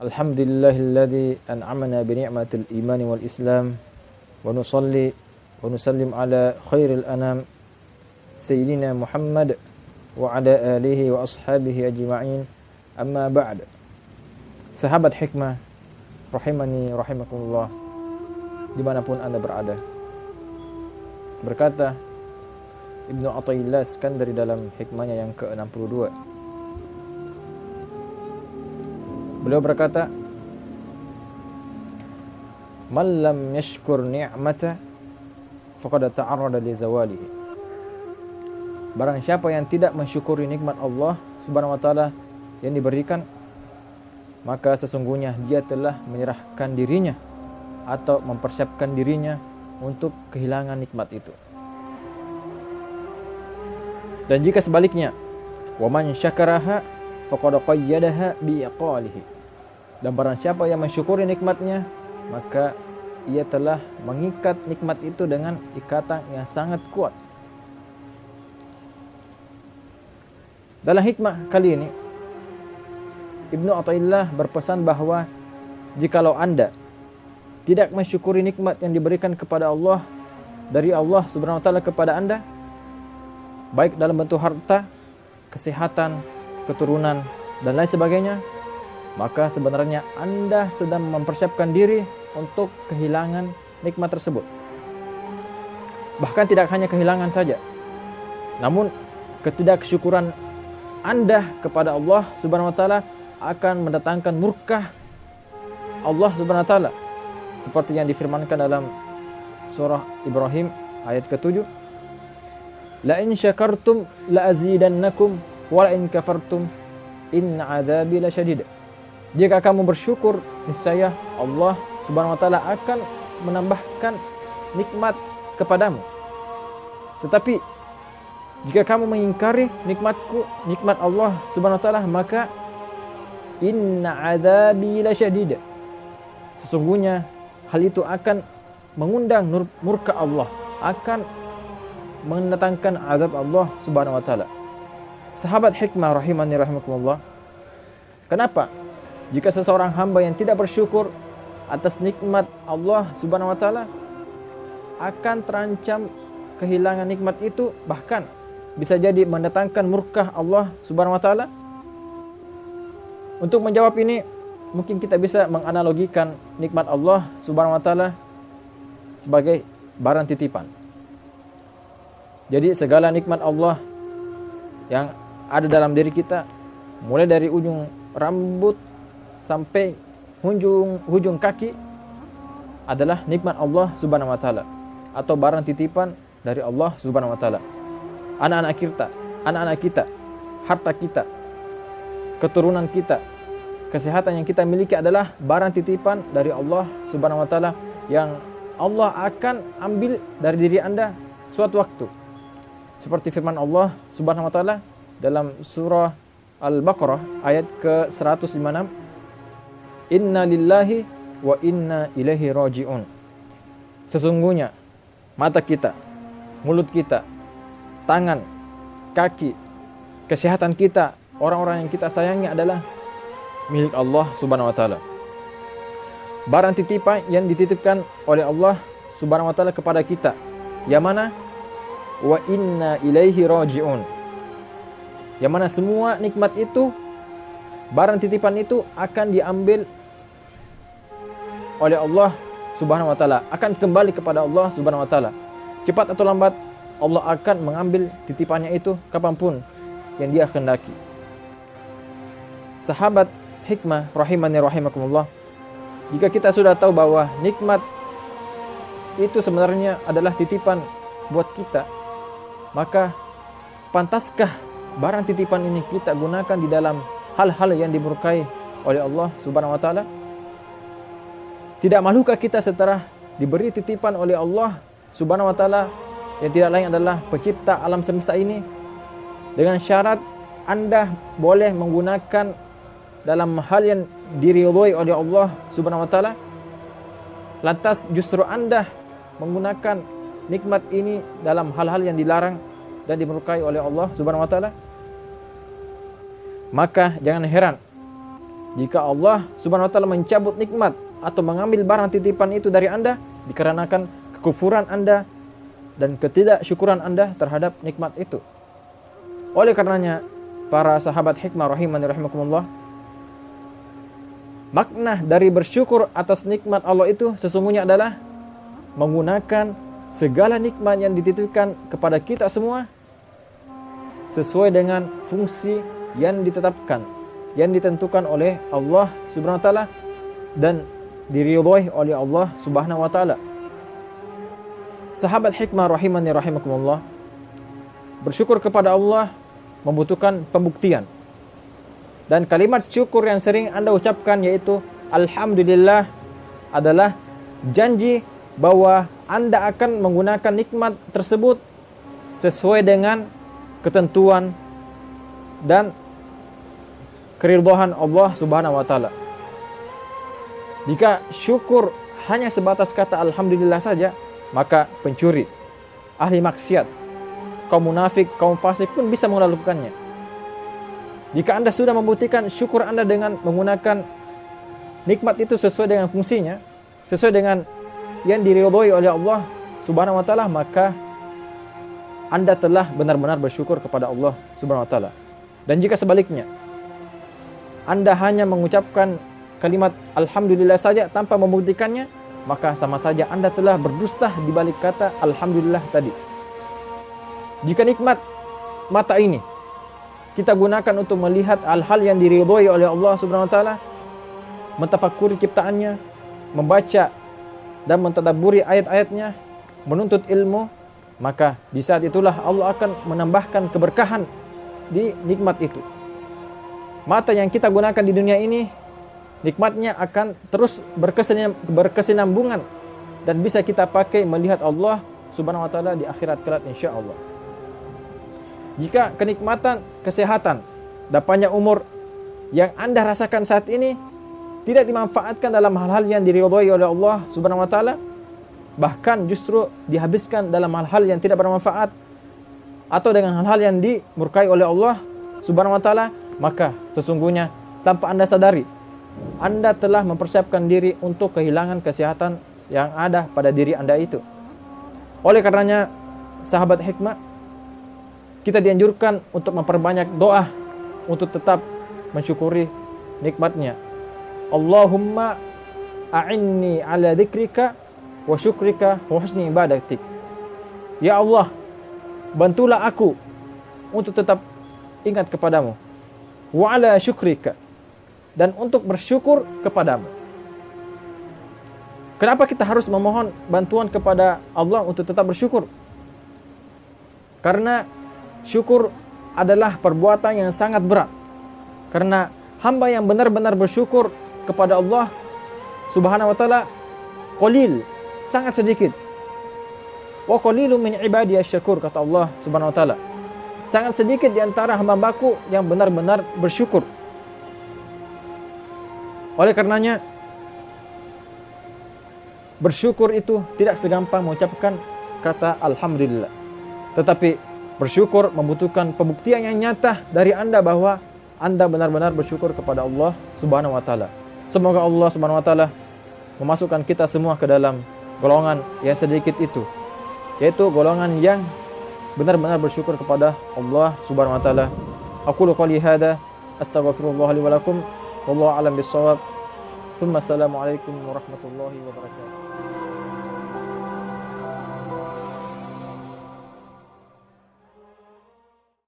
Alhamdulillahilladzi an'amana bi ni'matil iman wal islam wa nusalli wa nusallim ala khairil anam sayyidina Muhammad wa ala alihi wa ashabihi ajma'in. Amma ba'd. Sahabat hikmah rahimani rahimakumullah dimanapun Anda berada. Berkata Ibnu Athaillah Iskandari dalam hikmahnya yang ke-62. Beliau berkata, "Man lam yashkur ni'mata faqad ta'arrada li zawalihi." Barang siapa yang tidak mensyukuri nikmat Allah Subhanahu wa taala yang diberikan, maka sesungguhnya dia telah menyerahkan dirinya atau mempersiapkan dirinya untuk kehilangan nikmat itu. Dan jika sebaliknya, wa man syakaraha faqad qayyadaha bi iqalihi. Dan barang siapa yang mensyukuri nikmatnya, maka ia telah mengikat nikmat itu dengan ikatan yang sangat kuat. Dalam hikmah kali ini, Ibnu Athaillah berpesan bahwa jikalau Anda tidak mensyukuri nikmat yang diberikan kepada Allah dari Allah Subhanahu wa taala kepada Anda, baik dalam bentuk harta, kesehatan, keturunan, dan lain sebagainya, maka sebenarnya Anda sedang mempersiapkan diri untuk kehilangan nikmat tersebut. Bahkan tidak hanya kehilangan saja, namun ketidaksyukuran Anda kepada Allah Subhanahu wa taala akan mendatangkan murka Allah Subhanahu wa taala, seperti yang difirmankan dalam surah Ibrahim ayat ke-7. La in syakartum la azidannakum wa la in kafartum in 'adzabi lasyadid. Jika kamu bersyukur, niscaya Allah Subhanahu wa taala akan menambahkan nikmat kepadamu. Tetapi jika kamu mengingkari nikmatku, nikmat Allah Subhanahu wa taala, maka inna 'adzabi lasyadid. Sesungguhnya hal itu akan mengundang murka Allah, akan mendatangkan azab Allah Subhanahu wa taala. Sahabat hikmah rahimani rahimakumullah, kenapa jika seseorang hamba yang tidak bersyukur atas nikmat Allah Subhanahu wa taala akan terancam kehilangan nikmat itu, bahkan bisa jadi mendatangkan murka Allah Subhanahu wa taala? Untuk menjawab ini, mungkin kita bisa menganalogikan nikmat Allah Subhanahu wa taala sebagai barang titipan. Jadi segala nikmat Allah yang ada dalam diri kita, mulai dari ujung rambut sampai hujung kaki, adalah nikmat Allah Subhanahu wa taala atau barang titipan dari Allah Subhanahu wa taala. Anak-anak kita, harta kita, keturunan kita, kesehatan yang kita miliki adalah barang titipan dari Allah Subhanahu wa taala yang Allah akan ambil dari diri Anda suatu waktu. Seperti firman Allah Subhanahu wa taala dalam surah Al-Baqarah ayat ke-156, Inna lillahi wa inna ilaihi raji'un. Sesungguhnya mata kita, mulut kita, tangan, kaki, kesehatan kita, orang-orang yang kita sayangi adalah milik Allah Subhanahu wa taala. Barang titipan yang dititipkan oleh Allah Subhanahu wa taala kepada kita, yang mana wa inna ilaihi raji'un, yang mana semua nikmat itu, barang titipan itu akan diambil oleh Allah Subhanahu wa taala, akan kembali kepada Allah Subhanahu wa taala. Cepat atau lambat Allah akan mengambil titipannya itu kapanpun yang Dia kehendaki. Sahabat hikmah rahimani rahimakumullah, jika kita sudah tahu bahwa nikmat itu sebenarnya adalah titipan buat kita, maka pantaskah barang titipan ini kita gunakan di dalam hal-hal yang dimurkai oleh Allah Subhanahu wa taala? Tidak mahlukah kita setelah diberi titipan oleh Allah Subhanahu wa taala yang tidak lain adalah pencipta alam semesta ini, dengan syarat Anda boleh menggunakan dalam hal yang diridhoi oleh Allah Subhanahu wa taala, lantas justru Anda menggunakan nikmat ini dalam hal-hal yang dilarang dan dimurkai oleh Allah Subhanahu wa taala? Maka jangan heran jika Allah Subhanahu wa taala mencabut nikmat atau mengambil barang titipan itu dari Anda dikarenakan kekufuran Anda dan ketidaksyukuran Anda terhadap nikmat itu. Oleh karenanya, para sahabat hikmah rahimani rahimakumullah, makna dari bersyukur atas nikmat Allah itu sesungguhnya adalah menggunakan segala nikmat yang dititipkan kepada kita semua sesuai dengan fungsi yang ditetapkan, yang ditentukan oleh Allah Subhanahu wa taala dan diridhoi oleh Allah Subhanahu wa taala. Sahabat hikmah rahimani rahimakumullah, bersyukur kepada Allah membutuhkan pembuktian. Dan kalimat syukur yang sering Anda ucapkan yaitu alhamdulillah adalah janji bahwa Anda akan menggunakan nikmat tersebut sesuai dengan ketentuan dan keridhaan Allah Subhanahu wa taala. Jika syukur hanya sebatas kata alhamdulillah saja, maka pencuri, ahli maksiat, kaum munafik, kaum fasik pun bisa melakukannya. Jika Anda sudah membuktikan syukur Anda dengan menggunakan nikmat itu sesuai dengan fungsinya, sesuai dengan yang diridhoi oleh Allah Subhanahu wa taala, maka Anda telah benar-benar bersyukur kepada Allah Subhanahu wa taala. Dan jika sebaliknya, Anda hanya mengucapkan kalimat alhamdulillah saja tanpa membuktikannya, maka sama saja Anda telah berdusta di balik kata alhamdulillah tadi. Jika nikmat mata ini kita gunakan untuk melihat hal-hal yang diridhoi oleh Allah Subhanahu wa taala, mentafakuri ciptaannya, membaca dan mentadabburi ayat-ayatnya, menuntut ilmu, maka di saat itulah Allah akan menambahkan keberkahan di nikmat itu. Mata yang kita gunakan di dunia ini, nikmatnya akan terus berkesinambungan dan bisa kita pakai melihat Allah Subhanahu wa taala di akhirat kelak insyaallah. Jika kenikmatan kesehatan dan panjang umur yang Anda rasakan saat ini tidak dimanfaatkan dalam hal-hal yang diridhoi oleh Allah Subhanahu wa taala, bahkan justru dihabiskan dalam hal-hal yang tidak bermanfaat atau dengan hal-hal yang dimurkai oleh Allah Subhanahu wa taala, maka sesungguhnya tanpa Anda sadari, Anda telah mempersiapkan diri untuk kehilangan kesehatan yang ada pada diri Anda itu. Oleh karenanya, sahabat hikmah, kita dianjurkan untuk memperbanyak doa untuk tetap mensyukuri nikmatnya. Allahumma a'inni ala dzikrika wa syukrika wa husni ibadatik. Ya Allah, bantulah aku untuk tetap ingat kepadamu. Wa ala syukrika, dan untuk bersyukur kepadamu. Kenapa kita harus memohon bantuan kepada Allah untuk tetap bersyukur? Karena syukur adalah perbuatan yang sangat berat. Karena hamba yang benar-benar bersyukur kepada Allah Subhanahu wa taala qalil, sangat sedikit. Wa qalilun min ibadiyasy syakur, kata Allah Subhanahu wa taala. Sangat sedikit di antara hamba-Hambaku yang benar-benar bersyukur. Oleh karenanya, bersyukur itu tidak segampang mengucapkan kata alhamdulillah. Tetapi bersyukur membutuhkan pembuktian yang nyata dari Anda bahwa Anda benar-benar bersyukur kepada Allah Subhanahu wa taala. Semoga Allah Subhanahu wa taala memasukkan kita semua ke dalam golongan yang sedikit itu, yaitu golongan yang benar-benar bersyukur kepada Allah Subhanahu wa taala. Aqulu qouli hadza astaghfirullah li wa lakum wallahu a'lam bis-shawab. Assalamualaikum warahmatullahi wabarakatuh.